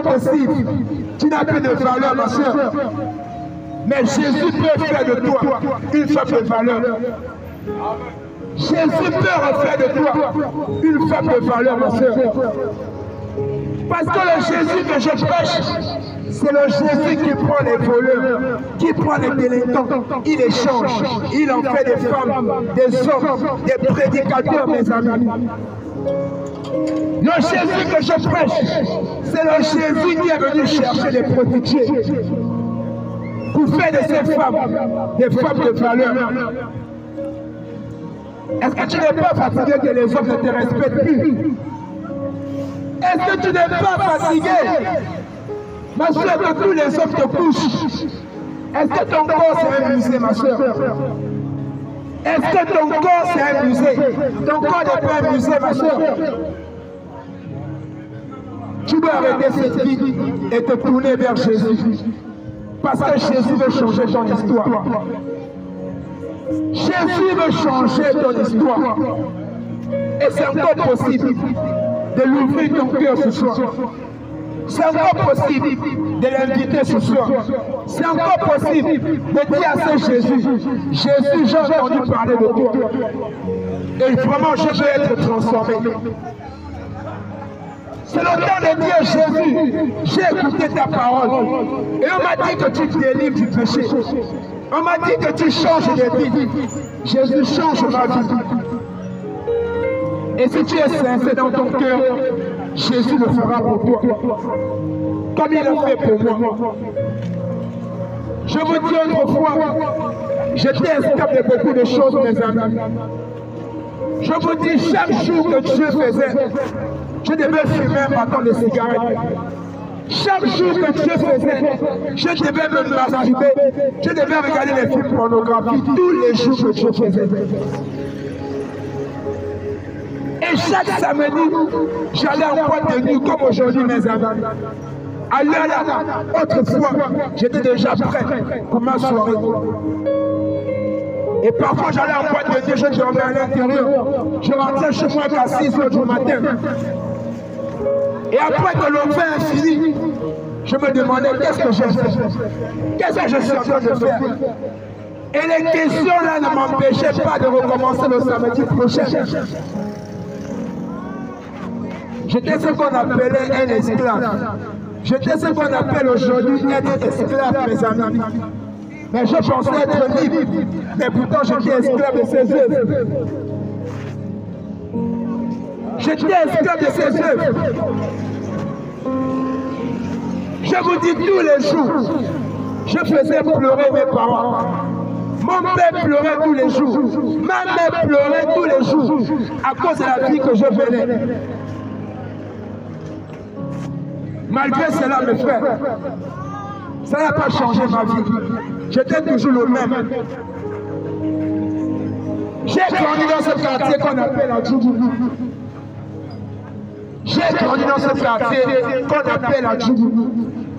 possible. Tu n'as plus de valeur, ma soeur. Mais Jésus peut faire de toi une femme de valeur. Jésus peut refaire de toi une femme de valeur, ma soeur. Parce que le Jésus que je prêche, c'est le Jésus qui prend les voleurs, qui prend les délinquants, il les change, il en fait des femmes, des hommes, des prédicateurs, mes amis. Le Jésus que je prêche, c'est le Jésus qui est venu chercher les prostituées pour faire de ces femmes des femmes de valeur. Est-ce que tu n'es pas fatigué que les hommes ne te respectent plus? Est-ce que tu n'es pas fatigué, ma soeur, que tous les hommes te couchent? Est-ce que ton corps c'est un musée, ma soeur? Est-ce que ton corps c'est un musée? Ton corps n'est pas un musée, ma soeur. Tu dois arrêter cette vie et te tourner vers Jésus. Parce que Jésus veut changer ton histoire. Jésus veut changer ton histoire. Et c'est encore possible de l'ouvrir ton cœur ce soir. C'est encore possible de l'inviter ce soir. C'est encore possible de dire à ce Jésus, Jésus, j'ai entendu parler de toi. Et vraiment, je veux être transformé. C'est le temps de dire, Jésus, j'ai écouté ta parole. Et on m'a dit que tu te délivres du péché. On m'a dit que tu changes de vie. Jésus, change ma vie. Et si tu es sincère dans ton cœur, Jésus le fera pour toi. Comme il l'a fait pour moi. Je vous dis autrefois, j'étais esclave de beaucoup de choses, mes amis. Je vous dis, chaque jour que Dieu faisait, je devais fumer un bâton de cigarette. Chaque jour que Dieu faisait, je devais me masturber, je devais regarder les films pornographiques tous les jours que Dieu faisait. Et chaque samedi, j'allais en boîte de nuit comme aujourd'hui, mes amis. À l'heure là, autrefois, j'étais déjà prêt pour ma soirée. Et parfois, j'allais en boîte de nuit, je dormais à l'intérieur. Je rentrais chez moi à 6 h du matin. Et après que le vin est fini, je me demandais qu'est-ce que j'ai fait, qu'est-ce que je suis en train de faire. Et les questions là ne m'empêchaient pas de recommencer le samedi prochain. J'étais ce qu'on appelait un esclave. J'étais ce qu'on appelle aujourd'hui être esclave, mes amis. Mais je pensais être libre, mais pourtant j'étais esclave de ses œuvres. J'étais esclave de ses œuvres. Je vous dis tous les jours, je faisais pleurer mes parents. Mon père pleurait tous les jours. Ma mère pleurait tous les jours à cause de la vie que je venais. Malgré cela, mes frères, ça n'a pas changé ma vie. J'étais toujours le même. J'ai grandi dans ce quartier qu'on appelle la Djouboubou. J'ai grandi dans ce quartier qu'on appelle la Djouboubou.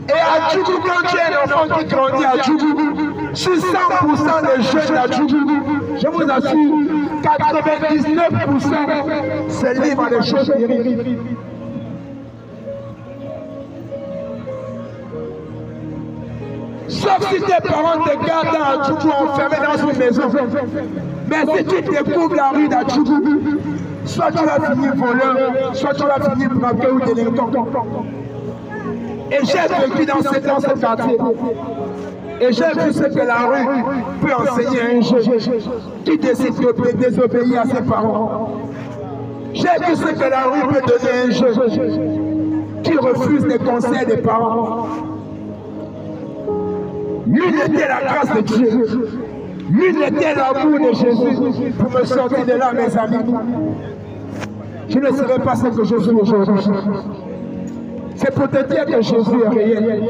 Et à Djouboubou, quand tu es un enfant qui grandit à Djouboubou, sur 100% des jeunes à Djouboubou, je vous assure, 99% se livrent à des choses terribles. Sauf si tes parents te gardent à Djouboubou enfermé dans une maison. Mais si tu découvres la rue d'Adjouboubou, soit tu vas finir voleur, soit tu vas finir braqueur ou délinquant. Et j'ai vécu dans ce quartier. Et j'ai vu ce que la rue peut enseigner à un jeune qui décide de désobéir à ses parents. J'ai vu ce que la rue peut donner à un jeune qui refuse les conseils des parents. L'une était la grâce de Dieu. L'une était l'amour de Jésus pour me sortir de là, mes amis. Je ne serais pas ce que je suis aujourd'hui. C'est pour te dire que Jésus est réel.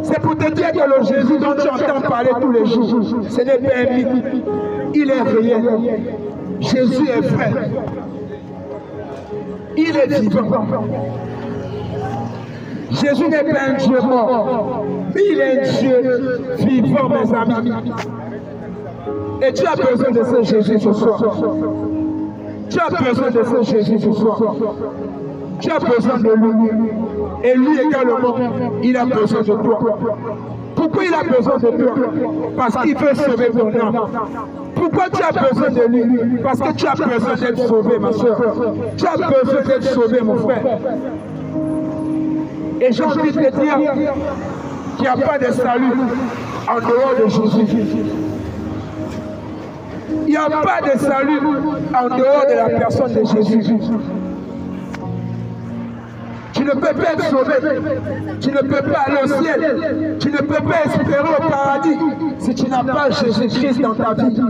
C'est pour te dire que le Jésus dont tu entends parler tous les jours, ce n'est pas un mythe. Il est réel. Jésus est vrai. Il est vivant. Jésus n'est pas un Dieu mort, mais il est un Dieu vivant, mes amis. Et tu as besoin de ce Jésus ce soir. Tu as besoin de ce Jésus ce soir. Tu as besoin de lui. Et lui également, il a besoin de toi. Pourquoi il a besoin de toi? Parce qu'il veut sauver ton âme. Pourquoi tu as besoin de lui? Parce que tu as besoin d'être sauvé, ma soeur. Tu as besoin d'être sauvé, mon frère. Et j'ai envie de te dire qu'il n'y a pas de salut en dehors de Jésus. Il n'y a pas de salut en dehors de la personne de Jésus. Tu ne peux pas être sauvé, tu ne peux pas aller au ciel, tu ne peux pas espérer au paradis si tu n'as pas Jésus-Christ dans ta vie.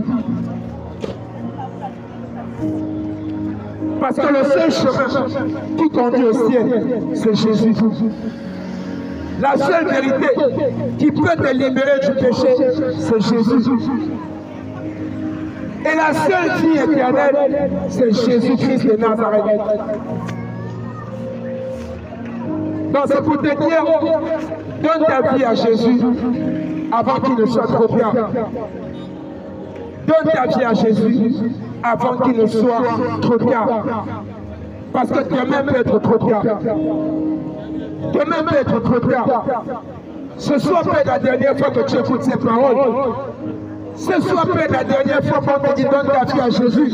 Parce que le seul chemin qui conduit au ciel, c'est Jésus. La seule vérité qui peut te libérer du péché, c'est Jésus. Et la seule vie éternelle, c'est Jésus-Christ de Nazareth. Donc c'est pour te dire, donne ta vie à Jésus avant qu'il ne soit trop tard. Donne ta vie à Jésus avant qu'il ne soit trop tard. Parce que demain peut être trop tard. Demain peut être trop tard. Ce soir peut être la dernière fois que tu écoutes ces paroles. Ce soir peut être la dernière fois qu'on te dit donne ta vie à Jésus.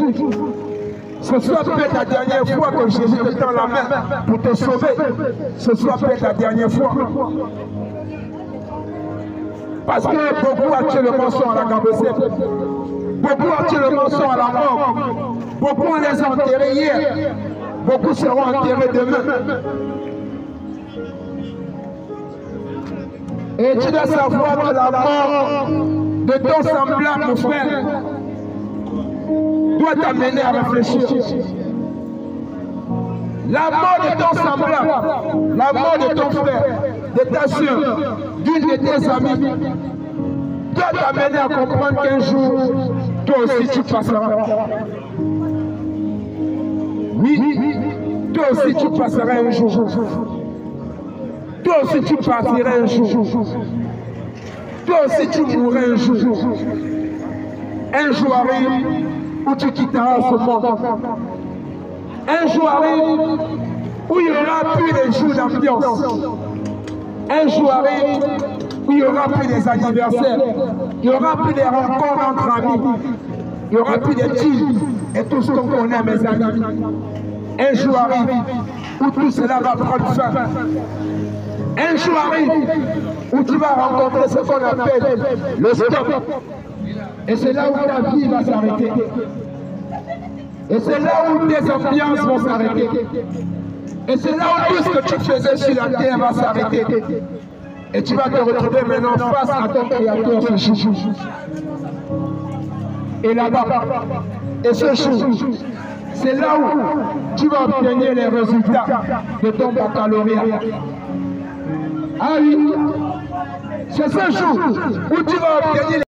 Ce soir peut être la dernière fois que Jésus te tend la main pour te sauver. Ce soir peut être la dernière fois. Parce que beaucoup actuellement sont à la gambesette. Beaucoup actuellement sont à la mort. Beaucoup on les a enterrés hier. Beaucoup seront enterrés demain. Et tu dois savoir que la mort de ton semblable, mon frère, doit t'amener à réfléchir. La mort de ton semblable, la mort de ton frère, de ta soeur, d'une de tes amis, doit t'amener à comprendre qu'un jour, toi aussi tu passeras. Oui, toi aussi tu passeras un jour. Toi aussi tu partiras un jour. Toi aussi tu mourras un jour. Un jour arrive où tu quitteras ce monde. Un jour arrive où il n'y aura plus les jours d'ambiance. Un jour arrive où il n'y aura plus des anniversaires. Il n'y aura plus des rencontres entre amis. Il n'y aura plus des deals et tout ce qu'on connaît, mes amis. Un jour arrive où tout cela va prendre fin. Un jour arrive où tu vas rencontrer ce qu'on appelle le stop. Et c'est là où ta vie va s'arrêter. Et c'est là où tes ambiances vont s'arrêter. Et c'est là où tout ce que tu faisais sur la terre va s'arrêter. Et tu vas te retrouver maintenant face à ton Créateur, ce jour. Et là-bas, et ce jour, c'est là où tu vas obtenir les résultats de ton baccalauréat. Ah oui, c'est ce jour où tu vas obtenir